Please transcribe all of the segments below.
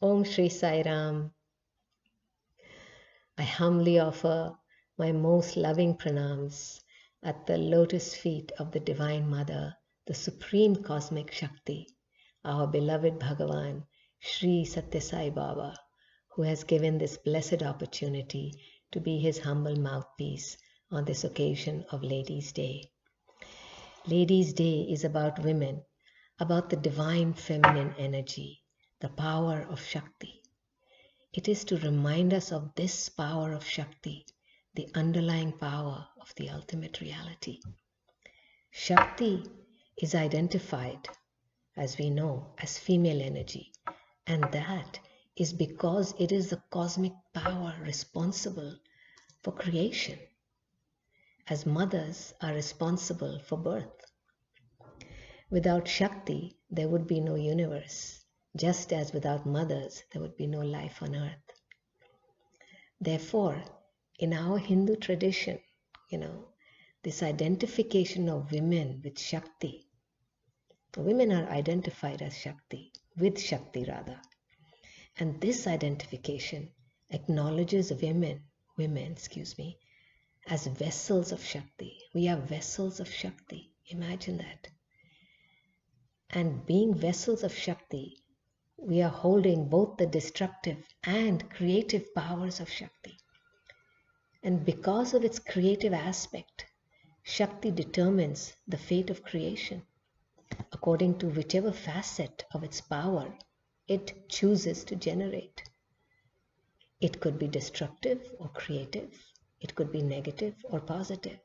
Om Shri Sai Ram. I humbly offer my most loving pranams at the lotus feet of the Divine Mother, the Supreme Cosmic Shakti, our beloved Bhagavan, Sri Sathya Sai Baba, who has given this blessed opportunity to be his humble mouthpiece on this occasion of Ladies' Day. Ladies' Day is about women, about the divine feminine energy, the power of Shakti. It is to remind us of this power of Shakti, the underlying power of the ultimate reality. Shakti is identified, as we know, as female energy, and that is because it is the cosmic power responsible for creation, as mothers are responsible for birth. Without Shakti, there would be no universe. Just as without mothers, there would be no life on earth. Therefore, in our Hindu tradition, this identification of women with Shakti, women are identified as Shakti, with Shakti rather. And this identification acknowledges women, as vessels of Shakti. We are vessels of Shakti. Imagine that. And being vessels of Shakti, we are holding both the destructive and creative powers of Shakti. And because of its creative aspect, Shakti determines the fate of creation according to whichever facet of its power it chooses to generate. It could be destructive or creative. It could be negative or positive.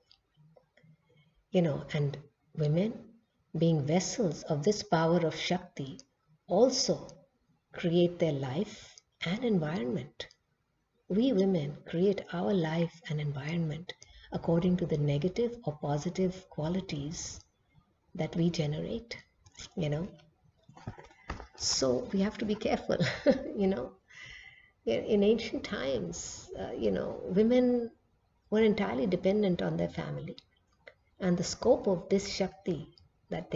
And women, being vessels of this power of Shakti, also create their life and environment. We women create our life and environment according to the negative or positive qualities that we generate, So we have to be careful, In ancient times, women were entirely dependent on their family. And the scope of this Shakti that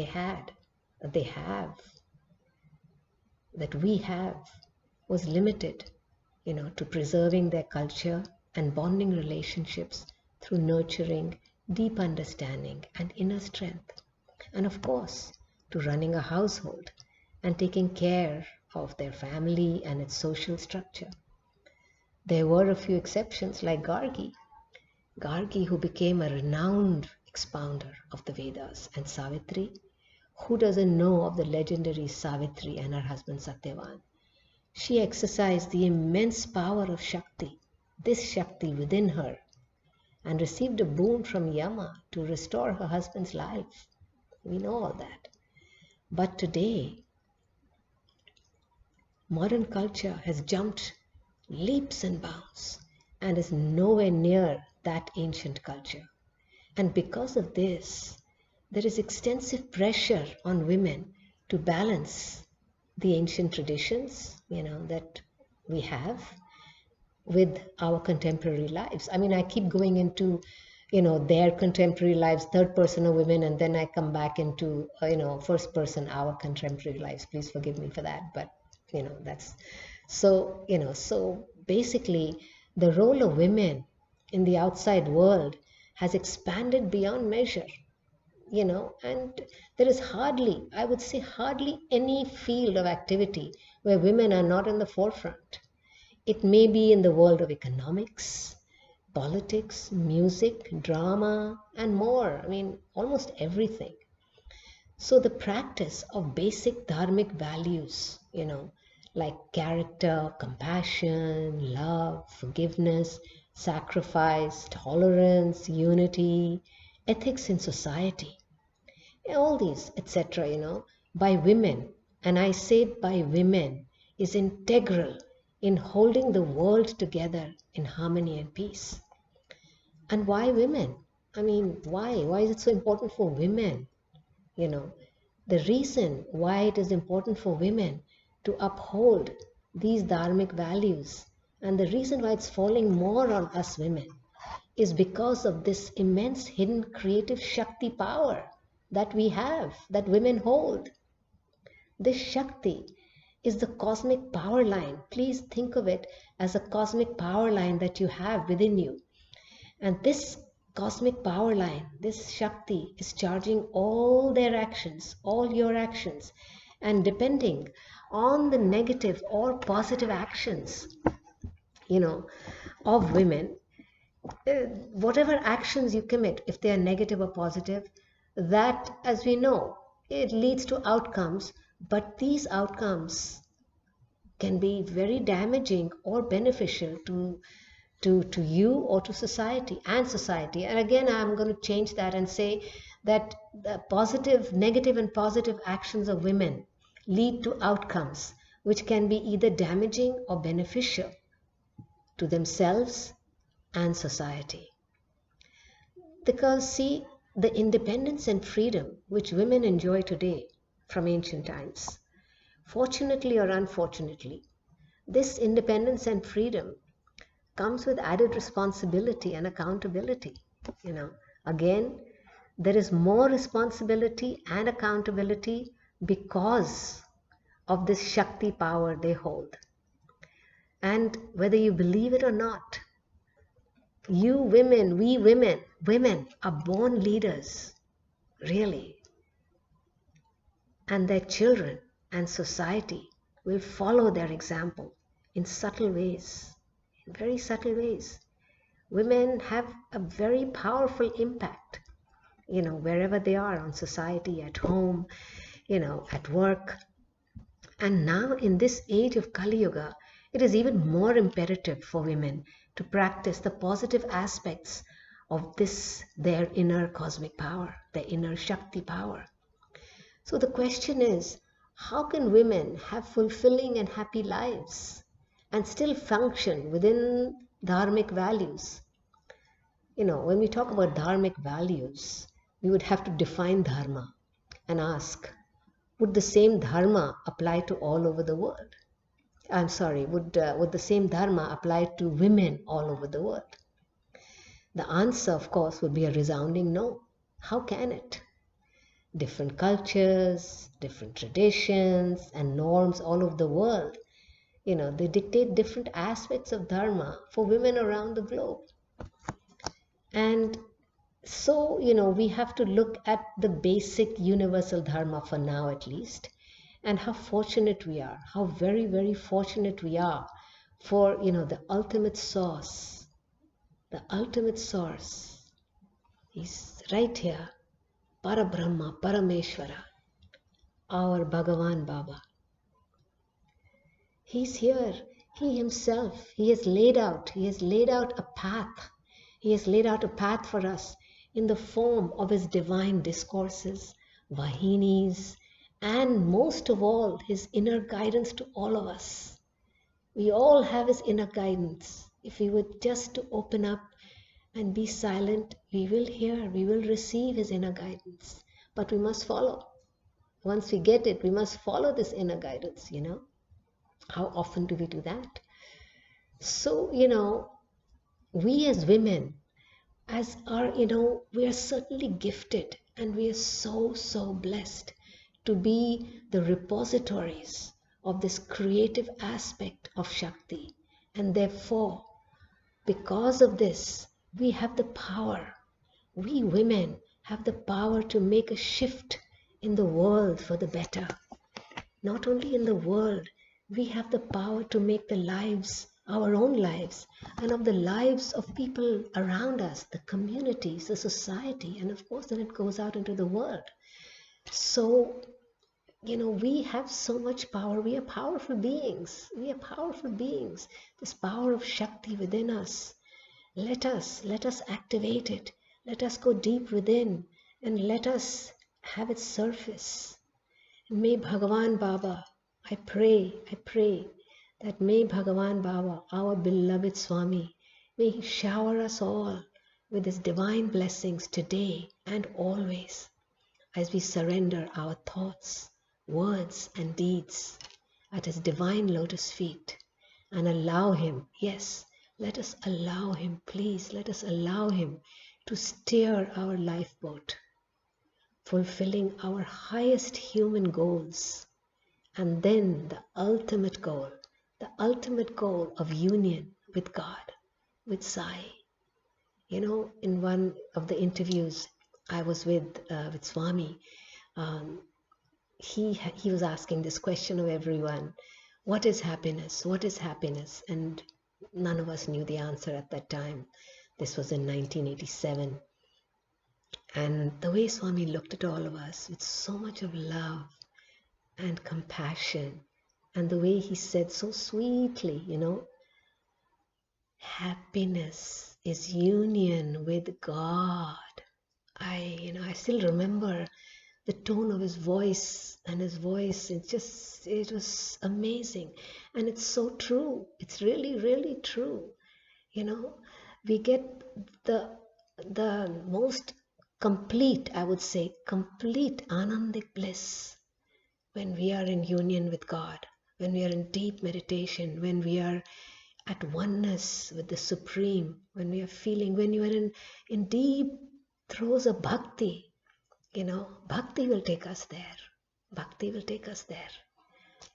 we have, was limited, to preserving their culture and bonding relationships through nurturing, deep understanding and inner strength. And of course, to running a household and taking care of their family and its social structure. There were a few exceptions like Gargi, who became a renowned expounder of the Vedas, and Savitri. Who doesn't know of the legendary Savitri and her husband Satyavan? She exercised the immense power of Shakti, this Shakti within her, and received a boon from Yama to restore her husband's life. We know all that. But today, modern culture has jumped leaps and bounds and is nowhere near that ancient culture. And because of this, there is extensive pressure on women to balance the ancient traditions, that we have with our contemporary lives. I keep going into, their contemporary lives, third person of women, and then I come back into, first person, our contemporary lives. Please forgive me for that. But, that's so, so basically the role of women in the outside world has expanded beyond measure. And there is hardly any field of activity where women are not in the forefront. It may be in the world of economics, politics, music, drama, and more. Almost everything. So the practice of basic dharmic values, like character, compassion, love, forgiveness, sacrifice, tolerance, unity, ethics in society, all these, etc., by women, and I say by women, is integral in holding the world together in harmony and peace. And why women? Why? Why is it so important for women? The reason why it is important for women to uphold these dharmic values, and the reason why it's falling more on us women, is because of this immense hidden creative Shakti power that we have, that women hold. This Shakti is the cosmic power line. Please think of it as a cosmic power line that you have within you. And this cosmic power line, this Shakti, is charging all their actions, all your actions. And depending on the negative or positive actions, of women, whatever actions you commit, if they are negative or positive, that, as we know, it leads to outcomes, but these outcomes can be very damaging or beneficial to you or to society. And again, I'm going to change that and say that the negative and positive actions of women lead to outcomes which can be either damaging or beneficial to themselves and society. Because see, the independence and freedom which women enjoy today from ancient times, fortunately or unfortunately, this independence and freedom comes with added responsibility and accountability. Again, there is more responsibility and accountability because of this Shakti power they hold. And whether you believe it or not, you women, we women are born leaders, really. And their children and society will follow their example in subtle ways, in very subtle ways. Women have a very powerful impact, wherever they are, on society, at home, at work. And now in this age of Kali Yuga, it is even more imperative for women to practice the positive aspects of this, their inner cosmic power, their inner Shakti power. So the question is, how can women have fulfilling and happy lives and still function within dharmic values? When we talk about dharmic values, we would have to define dharma and ask, would the same dharma apply to all over the world? I'm sorry, would the same dharma apply to women all over the world? The answer, of course, would be a resounding no. How can it? Different cultures, different traditions and norms all over the world, they dictate different aspects of dharma for women around the globe. And so, we have to look at the basic universal dharma for now at least, and how fortunate we are, how very, very fortunate we are for, the ultimate source. The ultimate source is right here, Parabrahma, Parameshwara, our Bhagavan Baba. He's here, he himself, he has laid out a path. He has laid out a path for us in the form of his divine discourses, Vahinis, and most of all, his inner guidance to all of us. We all have his inner guidance. If we were just to open up and be silent, we will hear, we will receive his inner guidance. But we must follow. Once we get it, we must follow this inner guidance, How often do we do that? So, we as women, we are certainly gifted, and we are so, so blessed to be the repositories of this creative aspect of Shakti. And therefore, because of this, we have the power. We women have the power to make a shift in the world for the better. Not only in the world, we have the power to make the lives, our own lives, and of the lives of people around us, the communities, the society, and of course then it goes out into the world. So, we have so much power. We are powerful beings. We are powerful beings. This power of Shakti within us. Let us activate it. Let us go deep within and let us have its surface. And may Bhagavan Baba, I pray that may Bhagavan Baba, our beloved Swami, may he shower us all with his divine blessings today and always, as we surrender our thoughts, words and deeds at his divine lotus feet, and allow him, yes, let us allow him, please, let us allow him to steer our lifeboat, fulfilling our highest human goals And then the ultimate goal of union with God, with Sai. You know, in one of the interviews I was with Swami, he was asking this question of everyone: what is happiness? What is happiness? And none of us knew the answer at that time. This was in 1987. And the way Swami looked at all of us with so much of love and compassion, and the way he said so sweetly, you know, happiness is union with God. I still remember the tone of his voice, and his voice, it was amazing. And it's so true. It's really, really true. You know, we get the most complete, I would say, complete anandic bliss when we are in union with God, when we are in deep meditation, when we are at oneness with the Supreme, when you are in deep throes of bhakti. You know, bhakti will take us there. Bhakti will take us there.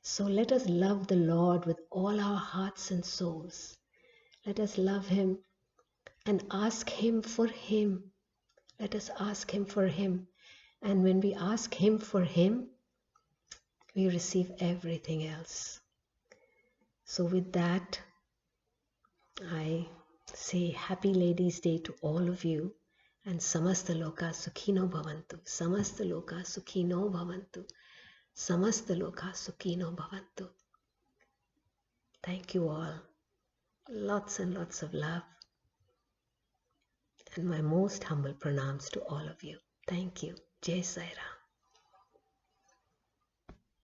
So let us love the Lord with all our hearts and souls. Let us love Him and ask Him for Him. Let us ask Him for Him. And when we ask Him for Him, we receive everything else. So with that, I say Happy Ladies' Day to all of you. And Samasta Loka Sukhino Bhavantu. Samasta Loka Sukhino Bhavantu. Samasta Loka Sukhino Bhavantu. Thank you all. Lots and lots of love. And my most humble pranams to all of you. Thank you. Jai Sai Maa.